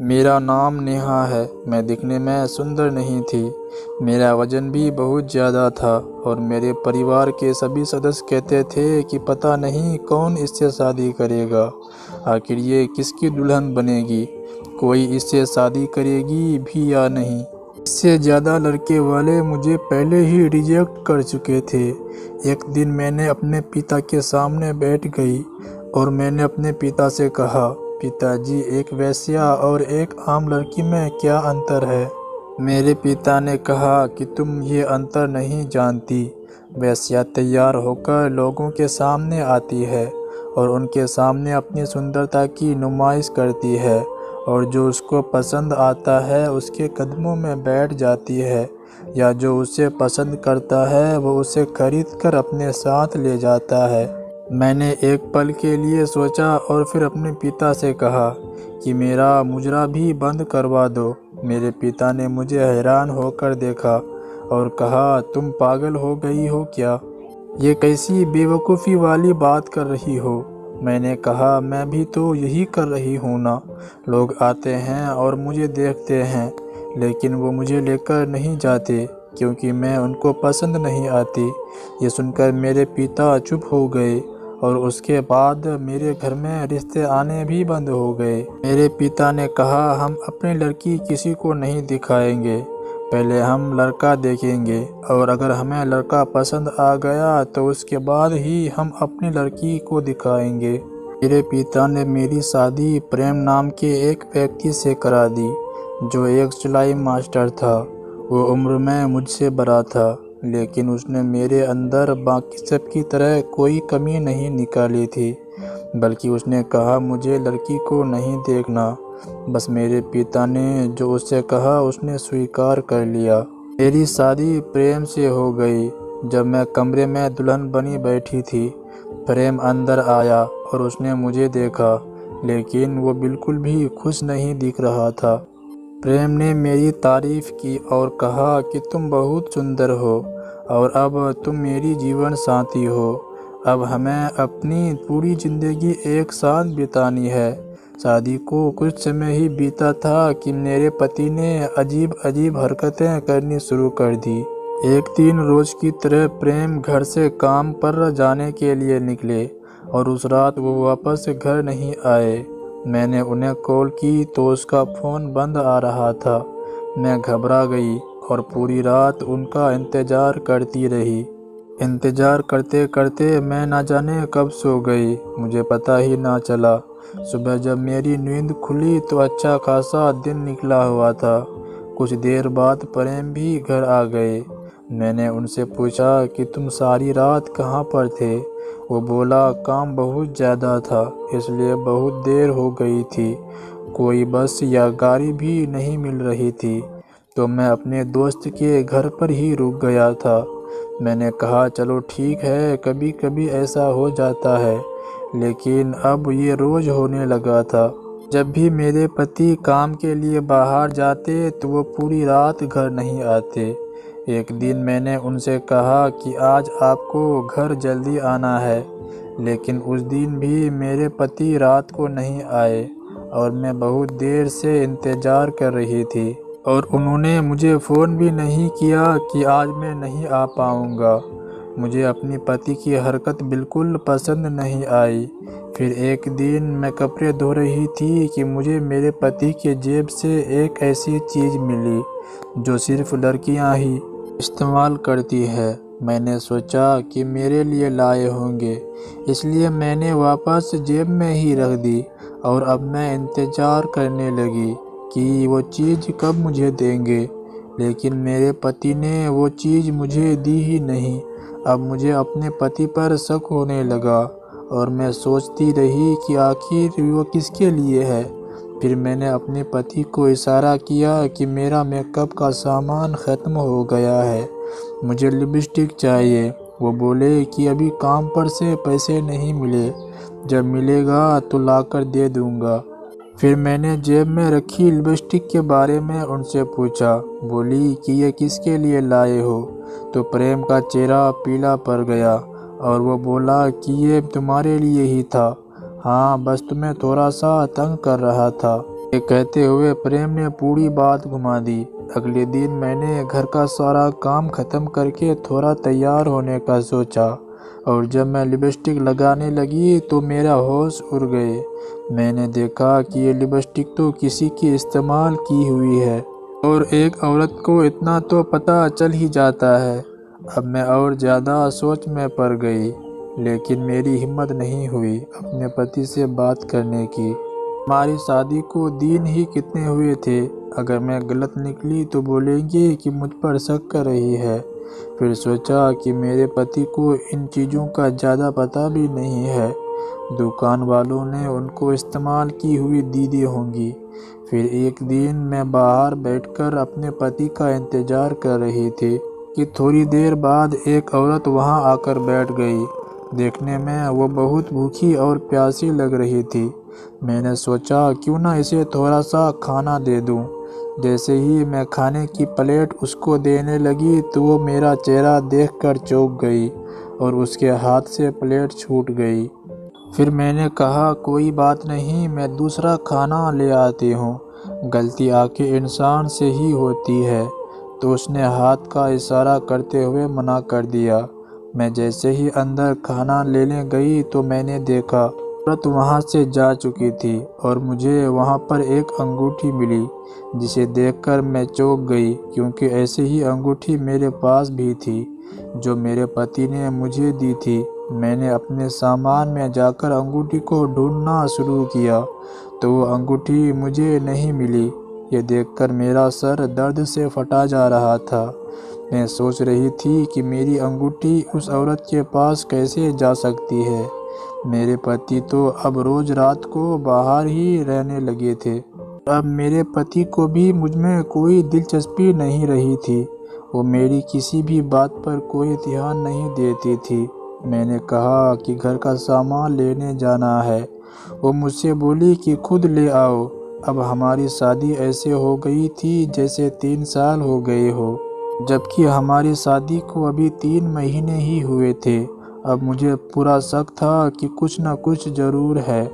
मेरा नाम नेहा है। मैं दिखने में सुंदर नहीं थी। मेरा वजन भी बहुत ज़्यादा था और मेरे परिवार के सभी सदस्य कहते थे कि पता नहीं कौन इससे शादी करेगा। आखिर ये किसकी दुल्हन बनेगी, कोई इससे शादी करेगी भी या नहीं। इससे ज़्यादा लड़के वाले मुझे पहले ही रिजेक्ट कर चुके थे। एक दिन मैंने अपने पिता के सामने बैठ गई और मैंने अपने पिता से कहा, पिताजी, एक वेश्या और एक आम लड़की में क्या अंतर है। मेरे पिता ने कहा कि तुम ये अंतर नहीं जानती। वेश्या तैयार होकर लोगों के सामने आती है और उनके सामने अपनी सुंदरता की नुमाइश करती है और जो उसको पसंद आता है उसके कदमों में बैठ जाती है, या जो उसे पसंद करता है वो उसे खरीद कर अपने साथ ले जाता है। मैंने एक पल के लिए सोचा और फिर अपने पिता से कहा कि मेरा मुजरा भी बंद करवा दो। मेरे पिता ने मुझे हैरान होकर देखा और कहा, तुम पागल हो गई हो क्या? ये कैसी बेवकूफ़ी वाली बात कर रही हो? मैंने कहा, मैं भी तो यही कर रही हूँ ना। लोग आते हैं और मुझे देखते हैं, लेकिन वो मुझे लेकर नहीं जाते क्योंकि मैं उनको पसंद नहीं आती। ये सुनकर मेरे पिता चुप हो गए और उसके बाद मेरे घर में रिश्ते आने भी बंद हो गए। मेरे पिता ने कहा, हम अपनी लड़की किसी को नहीं दिखाएंगे, पहले हम लड़का देखेंगे और अगर हमें लड़का पसंद आ गया तो उसके बाद ही हम अपनी लड़की को दिखाएंगे। मेरे पिता ने मेरी शादी प्रेम नाम के एक व्यक्ति से करा दी जो एक सिलाई मास्टर था। वो उम्र में मुझसे बड़ा था, लेकिन उसने मेरे अंदर बाकी सब की तरह कोई कमी नहीं निकाली थी, बल्कि उसने कहा, मुझे लड़की को नहीं देखना। बस मेरे पिता ने जो उससे कहा उसने स्वीकार कर लिया। मेरी शादी प्रेम से हो गई। जब मैं कमरे में दुल्हन बनी बैठी थी, प्रेम अंदर आया और उसने मुझे देखा, लेकिन वो बिल्कुल भी खुश नहीं दिख रहा था। प्रेम ने मेरी तारीफ की और कहा कि तुम बहुत सुंदर हो और अब तुम मेरी जीवन साथी हो। अब हमें अपनी पूरी ज़िंदगी एक साथ बितानी है। शादी को कुछ समय ही बीता था कि मेरे पति ने अजीब अजीब हरकतें करनी शुरू कर दी। एक दिन रोज़ की तरह प्रेम घर से काम पर जाने के लिए निकले और उस रात वो वापस घर नहीं आए। मैंने उन्हें कॉल की तो उसका फ़ोन बंद आ रहा था। मैं घबरा गई और पूरी रात उनका इंतज़ार करती रही। इंतज़ार करते करते मैं ना जाने कब सो गई, मुझे पता ही ना चला। सुबह जब मेरी नींद खुली तो अच्छा खासा दिन निकला हुआ था। कुछ देर बाद प्रेम भी घर आ गए। मैंने उनसे पूछा कि तुम सारी रात कहाँ पर थे? वो बोला, काम बहुत ज़्यादा था इसलिए बहुत देर हो गई थी। कोई बस या गाड़ी भी नहीं मिल रही थी तो मैं अपने दोस्त के घर पर ही रुक गया था। मैंने कहा, चलो ठीक है, कभी कभी ऐसा हो जाता है, लेकिन अब ये रोज़ होने लगा था। जब भी मेरे पति काम के लिए बाहर जाते तो वो पूरी रात घर नहीं आते। एक दिन मैंने उनसे कहा कि आज आपको घर जल्दी आना है, लेकिन उस दिन भी मेरे पति रात को नहीं आए और मैं बहुत देर से इंतज़ार कर रही थी और उन्होंने मुझे फ़ोन भी नहीं किया कि आज मैं नहीं आ पाऊँगा। मुझे अपनी पति की हरकत बिल्कुल पसंद नहीं आई। फिर एक दिन मैं कपड़े धो रही थी कि मुझे मेरे पति के जेब से एक ऐसी चीज़ मिली जो सिर्फ लड़कियां ही इस्तेमाल करती है। मैंने सोचा कि मेरे लिए लाए होंगे, इसलिए मैंने वापस जेब में ही रख दी और अब मैं इंतज़ार करने लगी कि वो चीज़ कब मुझे देंगे, लेकिन मेरे पति ने वो चीज़ मुझे दी ही नहीं। अब मुझे अपने पति पर शक होने लगा और मैं सोचती रही कि आखिर वो किसके लिए है। फिर मैंने अपने पति को इशारा किया कि मेरा मेकअप का सामान ख़त्म हो गया है, मुझे लिपस्टिक चाहिए। वो बोले कि अभी काम पर से पैसे नहीं मिले, जब मिलेगा तो लाकर दे दूँगा। फिर मैंने जेब में रखी लिपस्टिक के बारे में उनसे पूछा। बोली कि ये किसके लिए लाए हो? तो प्रेम का चेहरा पीला पड़ गया और वो बोला कि ये तुम्हारे लिए ही था। हाँ, बस तुम्हें थोड़ा सा तंग कर रहा था। ये कहते हुए प्रेम ने पूरी बात घुमा दी। अगले दिन मैंने घर का सारा काम ख़त्म करके थोड़ा तैयार होने का सोचा और जब मैं लिपस्टिक लगाने लगी तो मेरा होश उड़ गए। मैंने देखा कि ये लिपस्टिक तो किसी की इस्तेमाल की हुई है और एक औरत को इतना तो पता चल ही जाता है। अब मैं और ज़्यादा सोच में पड़ गई, लेकिन मेरी हिम्मत नहीं हुई अपने पति से बात करने की। हमारी शादी को दिन ही कितने हुए थे, अगर मैं गलत निकली तो बोलेंगे कि मुझ पर शक कर रही है। फिर सोचा कि मेरे पति को इन चीज़ों का ज़्यादा पता भी नहीं है, दुकान वालों ने उनको इस्तेमाल की हुई दी दी होंगी। फिर एक दिन मैं बाहर बैठकर अपने पति का इंतज़ार कर रही थी कि थोड़ी देर बाद एक औरत वहां आकर बैठ गई। देखने में वो बहुत भूखी और प्यासी लग रही थी। मैंने सोचा क्यों ना इसे थोड़ा सा खाना दे दूं। जैसे ही मैं खाने की प्लेट उसको देने लगी तो वो मेरा चेहरा देखकर चौंक गई और उसके हाथ से प्लेट छूट गई। फिर मैंने कहा कोई बात नहीं, मैं दूसरा खाना ले आती हूँ, गलती आके इंसान से ही होती है। तो उसने हाथ का इशारा करते हुए मना कर दिया। मैं जैसे ही अंदर खाना लेने गई तो मैंने देखा औरत वहाँ से जा चुकी थी और मुझे वहाँ पर एक अंगूठी मिली, जिसे देखकर मैं चौंक गई क्योंकि ऐसे ही अंगूठी मेरे पास भी थी जो मेरे पति ने मुझे दी थी। मैंने अपने सामान में जाकर अंगूठी को ढूंढना शुरू किया तो वो अंगूठी मुझे नहीं मिली। ये देखकर मेरा सर दर्द से फटा जा रहा था। मैं सोच रही थी कि मेरी अंगूठी उस औरत के पास कैसे जा सकती है। मेरे पति तो अब रोज रात को बाहर ही रहने लगे थे। अब मेरे पति को भी मुझ में कोई दिलचस्पी नहीं रही थी। वो मेरी किसी भी बात पर कोई ध्यान नहीं देती थी। मैंने कहा कि घर का सामान लेने जाना है। वो मुझसे बोली कि खुद ले आओ। अब हमारी शादी ऐसे हो गई थी जैसे 3 साल हो गए हो, जबकि हमारी शादी को अभी 3 महीने ही हुए थे। अब मुझे पूरा शक था कि कुछ न कुछ ज़रूर है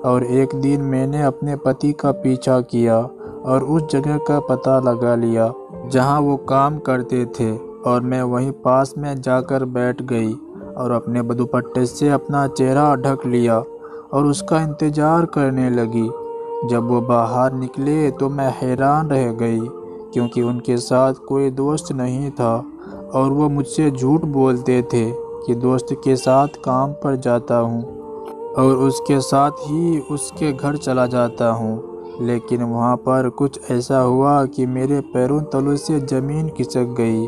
और एक दिन मैंने अपने पति का पीछा किया और उस जगह का पता लगा लिया जहां वो काम करते थे और मैं वहीं पास में जाकर बैठ गई और अपने दुपट्टे से अपना चेहरा ढक लिया और उसका इंतज़ार करने लगी। जब वो बाहर निकले तो मैं हैरान रह गई क्योंकि उनके साथ कोई दोस्त नहीं था और वो मुझसे झूठ बोलते थे कि दोस्त के साथ काम पर जाता हूँ और उसके साथ ही उसके घर चला जाता हूँ। लेकिन वहाँ पर कुछ ऐसा हुआ कि मेरे पैरों तलों से ज़मीन खिसक गई।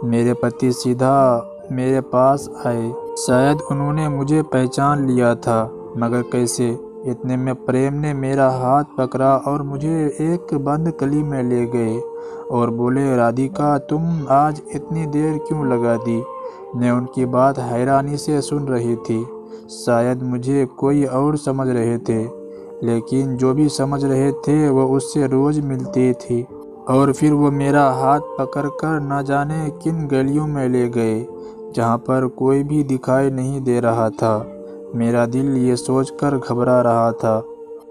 मेरे पति सीधा मेरे पास आए। शायद उन्होंने मुझे पहचान लिया था, मगर कैसे। इतने में प्रेम ने मेरा हाथ पकड़ा और मुझे एक बंद गली में ले गए और बोले, राधिका तुम आज इतनी देर क्यों लगा दी। मैं उनकी बात हैरानी से सुन रही थी। शायद मुझे कोई और समझ रहे थे, लेकिन जो भी समझ रहे थे वो उससे रोज़ मिलती थी। और फिर वो मेरा हाथ पकड़कर न जाने किन गलियों में ले गए जहाँ पर कोई भी दिखाई नहीं दे रहा था। मेरा दिल ये सोचकर घबरा रहा था,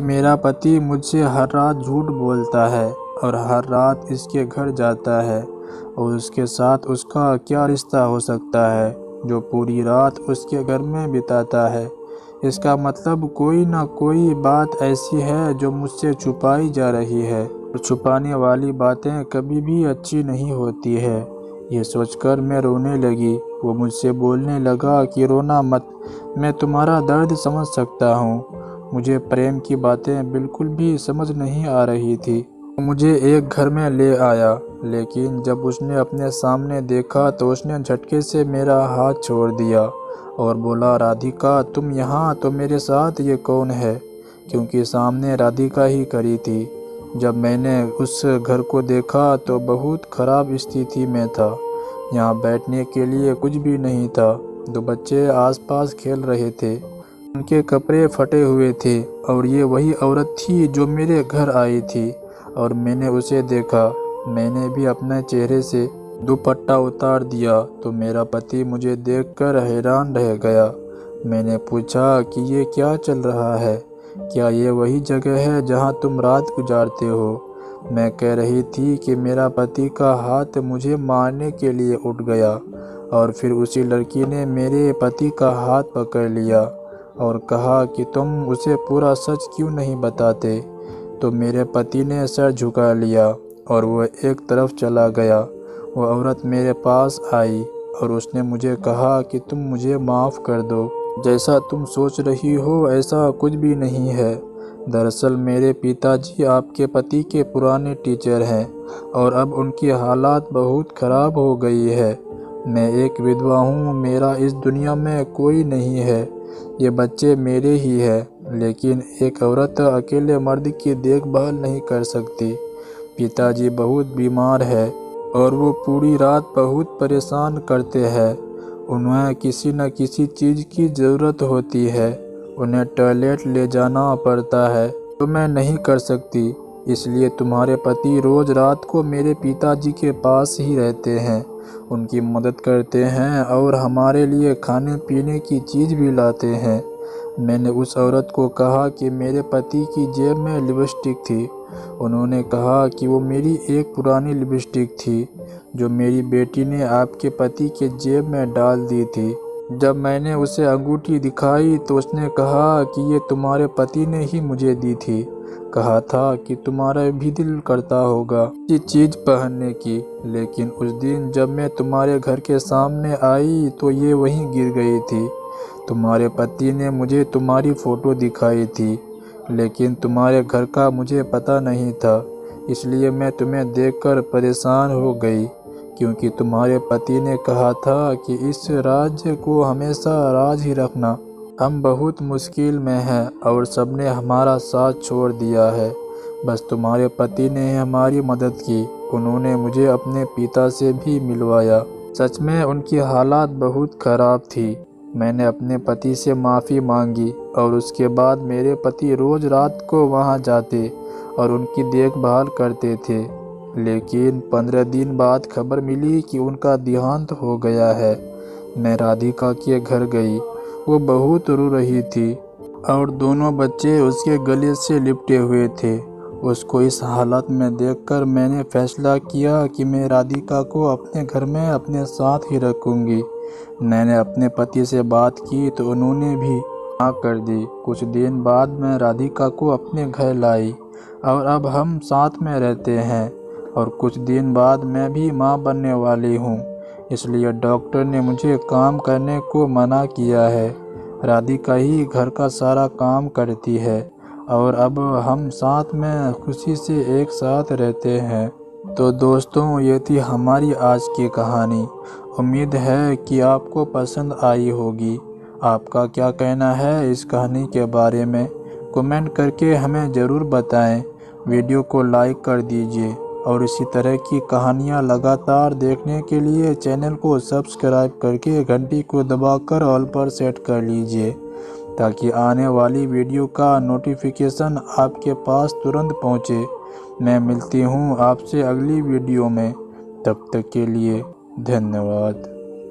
मेरा पति मुझसे हर रात झूठ बोलता है और हर रात इसके घर जाता है और उसके साथ उसका क्या रिश्ता हो सकता है जो पूरी रात उसके घर में बिताता है। इसका मतलब कोई ना कोई बात ऐसी है जो मुझसे छुपाई जा रही है और छुपाने वाली बातें कभी भी अच्छी नहीं होती है। ये सोचकर मैं रोने लगी। वो मुझसे बोलने लगा कि रोना मत, मैं तुम्हारा दर्द समझ सकता हूँ। मुझे प्रेम की बातें बिल्कुल भी समझ नहीं आ रही थी। मुझे एक घर में ले आया, लेकिन जब उसने अपने सामने देखा तो उसने झटके से मेरा हाथ छोड़ दिया और बोला, राधिका तुम यहाँ, तो मेरे साथ ये कौन है, क्योंकि सामने राधिका ही खड़ी थी। जब मैंने उस घर को देखा तो बहुत ख़राब स्थिति में था। यहाँ बैठने के लिए कुछ भी नहीं था। 2 बच्चे आसपास खेल रहे थे, उनके कपड़े फटे हुए थे और ये वही औरत थी जो मेरे घर आई थी और मैंने उसे देखा। मैंने भी अपने चेहरे से दुपट्टा उतार दिया तो मेरा पति मुझे देखकर हैरान रह गया। मैंने पूछा कि ये क्या चल रहा है। क्या ये वही जगह है जहाँ तुम रात गुजारते हो? मैं कह रही थी कि मेरा पति का हाथ मुझे मारने के लिए उठ गया और फिर उसी लड़की ने मेरे पति का हाथ पकड़ लिया और कहा कि तुम उसे पूरा सच क्यों नहीं बताते। तो मेरे पति ने सर झुका लिया और वह एक तरफ चला गया। वह औरत मेरे पास आई और उसने मुझे कहा कि तुम मुझे माफ़ कर दो, जैसा तुम सोच रही हो ऐसा कुछ भी नहीं है। दरअसल मेरे पिताजी आपके पति के पुराने टीचर हैं और अब उनकी हालात बहुत ख़राब हो गई है। मैं एक विधवा हूँ, मेरा इस दुनिया में कोई नहीं है, ये बच्चे मेरे ही हैं, लेकिन एक औरत अकेले मर्द की देखभाल नहीं कर सकती। पिताजी बहुत बीमार है और वो पूरी रात बहुत परेशान करते हैं। उन्हें किसी न किसी चीज़ की ज़रूरत होती है, उन्हें टॉयलेट ले जाना पड़ता है, तो मैं नहीं कर सकती। इसलिए तुम्हारे पति रोज़ रात को मेरे पिताजी के पास ही रहते हैं, उनकी मदद करते हैं और हमारे लिए खाने पीने की चीज़ भी लाते हैं। मैंने उस औरत को कहा कि मेरे पति की जेब में लिपस्टिक थी। उन्होंने कहा कि वो मेरी एक पुरानी लिपस्टिक थी जो मेरी बेटी ने आपके पति के जेब में डाल दी थी। जब मैंने उसे अंगूठी दिखाई तो उसने कहा कि ये तुम्हारे पति ने ही मुझे दी थी, कहा था कि तुम्हारा भी दिल करता होगा ये चीज़ पहनने की। लेकिन उस दिन जब मैं तुम्हारे घर के सामने आई तो ये वहीं गिर गई थी। तुम्हारे पति ने मुझे तुम्हारी फ़ोटो दिखाई थी, लेकिन तुम्हारे घर का मुझे पता नहीं था, इसलिए मैं तुम्हें देखकर परेशान हो गई, क्योंकि तुम्हारे पति ने कहा था कि इस राज्य को हमेशा राज ही रखना। हम बहुत मुश्किल में हैं और सबने हमारा साथ छोड़ दिया है, बस तुम्हारे पति ने हमारी मदद की। उन्होंने मुझे अपने पिता से भी मिलवाया। सच में उनकी हालात बहुत ख़राब थी। मैंने अपने पति से माफ़ी मांगी और उसके बाद मेरे पति रोज़ रात को वहां जाते और उनकी देखभाल करते थे। लेकिन 15 दिन बाद खबर मिली कि उनका देहांत हो गया है। मैं राधिका के घर गई, वो बहुत रो रही थी और दोनों बच्चे उसके गले से लिपटे हुए थे। उसको इस हालत में देखकर मैंने फैसला किया कि मैं राधिका को अपने घर में अपने साथ ही रखूँगी। मैंने अपने पति से बात की तो उन्होंने भी हाँ कर दी। कुछ दिन बाद मैं राधिका को अपने घर लाई और अब हम साथ में रहते हैं और कुछ दिन बाद मैं भी माँ बनने वाली हूँ, इसलिए डॉक्टर ने मुझे काम करने को मना किया है। राधिका ही घर का सारा काम करती है और अब हम साथ में खुशी से एक साथ रहते हैं। तो दोस्तों, ये थी हमारी आज की कहानी। उम्मीद है कि आपको पसंद आई होगी। आपका क्या कहना है इस कहानी के बारे में? कमेंट करके हमें ज़रूर बताएं। वीडियो को लाइक कर दीजिए और इसी तरह की कहानियाँ लगातार देखने के लिए चैनल को सब्सक्राइब करके घंटी को दबाकर ऑल पर सेट कर लीजिए, ताकि आने वाली वीडियो का नोटिफिकेशन आपके पास तुरंत पहुँचे। मैं मिलती हूँ आपसे अगली वीडियो में, तब तक के लिए धन्यवाद।